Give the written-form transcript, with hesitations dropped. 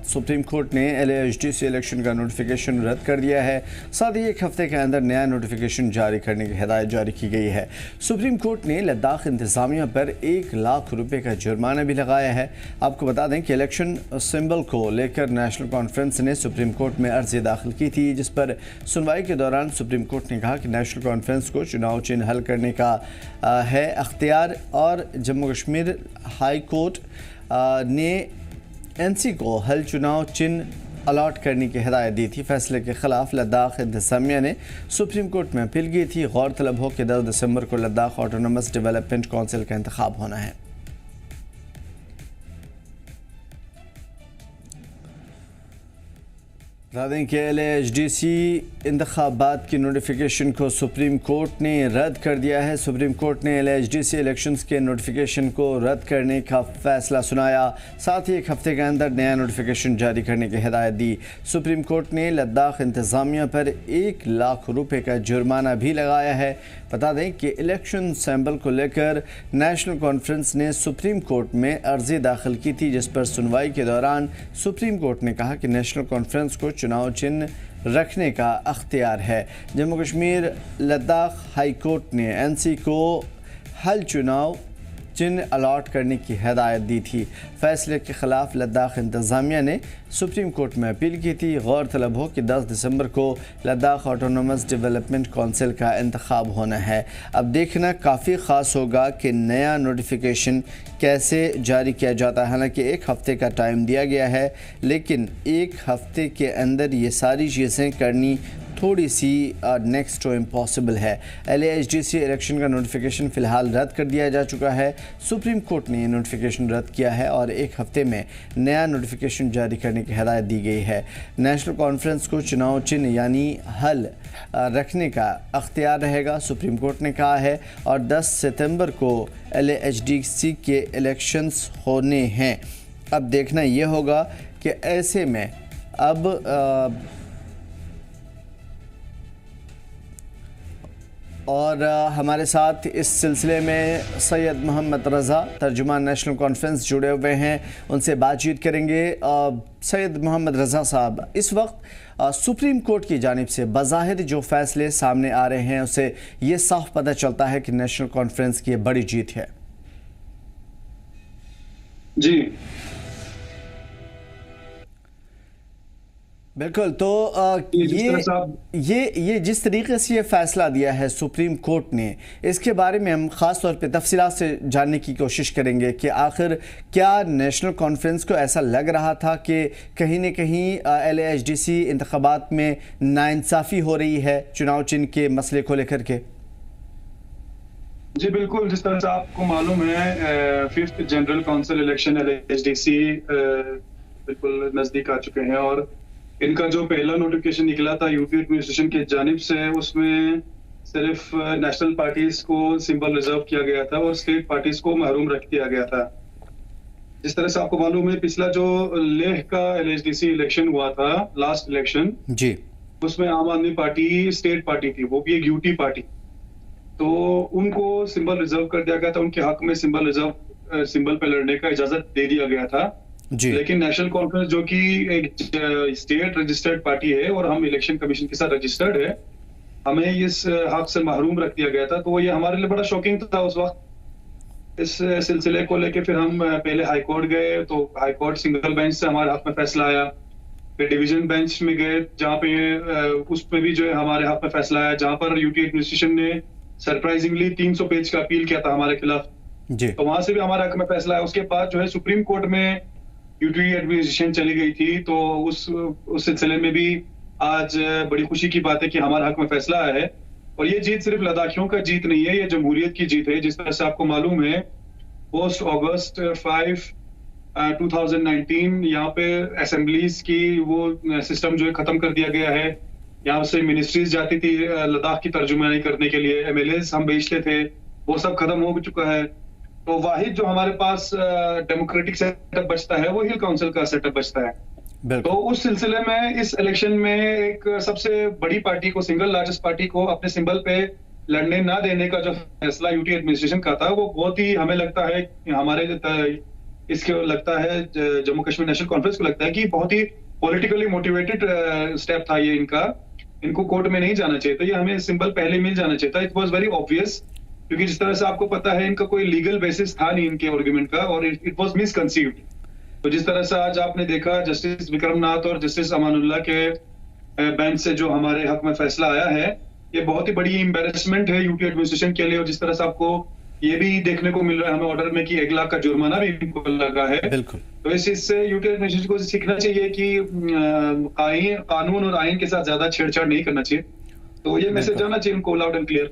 Supreme court ने LAHDC election का notification रद्द कर दिया है। साथ ही एक हफ्ते के अंदर नया नोटिफिकेशन जारी करने की हिदायत जारी की गई है। सुप्रीम कोर्ट ने लद्दाख इंतजामिया पर 1 लाख रुपए का जुर्माना भी लगाया है। आपको बता दें कि इलेक्शन सिंबल को लेकर नेशनल कॉन्फ्रेंस ने सुप्रीम कोर्ट में अर्जी दाखिल की थी, जिस पर सुनवाई के दौरान सुप्रीम कोर्ट ने कहा कि नेशनल कॉन्फ्रेंस को चुनाव चिन्ह हल करने का है अख्तियार, और जम्मू कश्मीर हाई कोर्ट ने NC को हल चुनाव चिन्ह अलॉट करने की हिदायत दी थी। फैसले के खिलाफ लद्दाख इंतजामिया ने सुप्रीम कोर्ट में अपील की थी। गौरतलब हो कि 10 दिसंबर को लद्दाख ऑटोनोमस डेवलपमेंट काउंसिल का इंतखाब होना है। बता दें कि LAHDC इंतखाबात की नोटिफिकेशन को सुप्रीम कोर्ट ने रद्द कर दिया है। सुप्रीम कोर्ट ने LAHDC इलेक्शंस के नोटिफिकेशन को रद्द करने का फैसला सुनाया। साथ ही एक हफ्ते के अंदर नया नोटिफिकेशन जारी करने की हिदायत दी। सुप्रीम कोर्ट ने लद्दाख इंतजामिया पर 1 लाख रुपए का जुर्माना भी लगाया है। बता दें कि इलेक्शन सैम्पल को लेकर नेशनल कॉन्फ्रेंस ने सुप्रीम कोर्ट में अर्जी दाखिल की थी, जिस पर सुनवाई के दौरान सुप्रीम कोर्ट ने कहा कि नेशनल कॉन्फ्रेंस को चुनाव चिन्ह रखने का अख्तियार है। जम्मू कश्मीर लद्दाख हाई कोर्ट ने NC को हल चुनाव चिन्ह अलॉट करने की हिदायत दी थी। फैसले के खिलाफ लद्दाख इंतजामिया ने सुप्रीम कोर्ट में अपील की थी। गौरतलब हो कि 10 दिसंबर को लद्दाख ऑटोनोमस डेवलपमेंट काउंसिल का इंतखाब होना है। अब देखना काफ़ी ख़ास होगा कि नया नोटिफिकेशन कैसे जारी किया जाता है। हालांकि 1 हफ्ते का टाइम दिया गया है, लेकिन 1 हफ्ते के अंदर ये सारी चीज़ें करनी थोड़ी सी नेक्स्ट टू इम्पॉसिबल है। LAHDC इलेक्शन का नोटिफिकेशन फ़िलहाल रद्द कर दिया जा चुका है। सुप्रीम कोर्ट ने ये नोटिफिकेशन रद्द किया है और 1 हफ्ते में नया नोटिफिकेशन जारी करने की हिदायत दी गई है। नेशनल कॉन्फ्रेंस को चुनाव चिन्ह यानी हल रखने का अख्तियार रहेगा, सुप्रीम कोर्ट ने कहा है, और 10 सितंबर को LAHDC के इलेक्शंस होने हैं। अब देखना ये होगा कि ऐसे में अब और हमारे साथ इस सिलसिले में सैयद मोहम्मद रज़ा तर्जुमान नेशनल कॉन्फ्रेंस जुड़े हुए हैं, उनसे बातचीत करेंगे। सैयद मोहम्मद रज़ा साहब, इस वक्त सुप्रीम कोर्ट की जानिब से बज़ाहिर जो फ़ैसले सामने आ रहे हैं, उससे ये साफ पता चलता है कि नेशनल कॉन्फ्रेंस की बड़ी जीत है। जी बिल्कुल। तो ये जिस तरीके से ये फ़ैसला दिया है सुप्रीम कोर्ट ने, इसके बारे में हम ख़ास तौर पे तफसीलात से जानने की कोशिश करेंगे कि आखिर क्या नेशनल कॉन्फ्रेंस को ऐसा लग रहा था कि कहीं न कहीं LAHDC इंतखाबात में नाइंसाफ़ी हो रही है चुनाव चिन्ह के मसले को लेकर के? जी बिल्कुल, जिस तरह से आपको मालूम है 5th general council election LAHDC बिल्कुल नज़दीक आ चुके हैं, और इनका जो पहला नोटिफिकेशन निकला था यूपी एडमिनिस्ट्रेशन की जानिब से, उसमें सिर्फ नेशनल पार्टीज को सिंबल रिजर्व किया गया था और स्टेट पार्टीज को महरूम रख दिया गया था। जिस तरह से आपको मालूम है, पिछला जो लेह का LAHDC इलेक्शन हुआ था, लास्ट इलेक्शन जी, उसमें आम आदमी पार्टी स्टेट पार्टी थी, वो भी एक यूटी पार्टी, तो उनको सिंबल रिजर्व कर दिया गया था। उनके हक में सिंबल पे लड़ने का इजाजत दे दिया गया था। लेकिन नेशनल कॉन्फ्रेंस जो कि एक स्टेट रजिस्टर्ड पार्टी है और हम इलेक्शन कमीशन के साथ रजिस्टर्ड है, हमें इस हक से महरूम रख दिया गया था। तो ये हमारे लिए बड़ा शॉकिंग था उस वक्त। इस सिलसिले को लेके फिर हम पहले हाई कोर्ट गए, तो हाई कोर्ट सिंगल बेंच से हमारे हक में फैसला आया। फिर डिवीजन बेंच में गए, जहाँ पे उसमें भी जो है हमारे हक में फैसला आया, जहाँ पर यूटी एडमिनिस्ट्रेशन ने सरप्राइजिंगली 300 पेज का अपील किया था हमारे खिलाफ, तो वहां से भी हमारे हक में फैसला आया। उसके बाद जो है सुप्रीम कोर्ट में यूटी एडमिनिस्ट्रेशन चली गई थी, तो उस सिलसिले में भी आज बड़ी खुशी की बात है कि हमारे हक में फैसला आया है। और ये जीत सिर्फ लद्दाखियों का जीत नहीं है, ये जमहूरियत की जीत है। जिस तरह से आपको मालूम है, पोस्ट अगस्त 5 2019 यहाँ पे असेंबलीज की वो सिस्टम जो है खत्म कर दिया गया है। यहाँ से मिनिस्ट्रीज जाती थी लद्दाख की तर्जुमानी करने के लिए, MLAs हम भेजते थे, वो सब खत्म हो चुका है। तो वाहिद जो हमारे पास डेमोक्रेटिक सेटअप बचता है, वो हिल काउंसिल का सेटअप बचता है। तो उस सिलसिले में इस इलेक्शन में एक सबसे बड़ी पार्टी को, सिंगल लार्जेस्ट पार्टी को अपने सिंबल पे लड़ने ना देने का जो फैसला यूटी एडमिनिस्ट्रेशन का था, वो बहुत ही हमें लगता है हमारे इसके लगता है जम्मू कश्मीर नेशनल कॉन्फ्रेंस को लगता है कि बहुत ही पॉलिटिकली मोटिवेटेड स्टेप था ये इनका, इनको कोर्ट में नहीं जाना चाहिए था, ये हमें सिंबल पहले मिल जाना चाहिए था। इट वाज वेरी ऑब्वियस, क्योंकि जिस तरह से आपको पता है इनका कोई लीगल बेसिस था नहीं इनके आर्गुमेंट का, और इट वाज मिसकंसीव्ड। तो जिस तरह से आज आपने देखा जस्टिस विक्रमनाथ और जस्टिस अमानुल्लाह के बेंच से जो हमारे हक में फैसला आया है, ये बहुत ही बड़ी एम्बेरसमेंट है यूटी एडमिनिस्ट्रेशन के लिए। और जिस तरह से आपको ये भी देखने को मिल रहा है हमें ऑर्डर में कि 1 लाख का जुर्माना भी इनको लगा है। बिल्कुल। तो इस चीज से यूटी एडमिनिस्ट्रेशन को सीखना चाहिए कि कानून और आइन के साथ ज्यादा छेड़छाड़ नहीं करना चाहिए। तो ये मैसेज आना चाहिए उनको लाउड एंड क्लियर।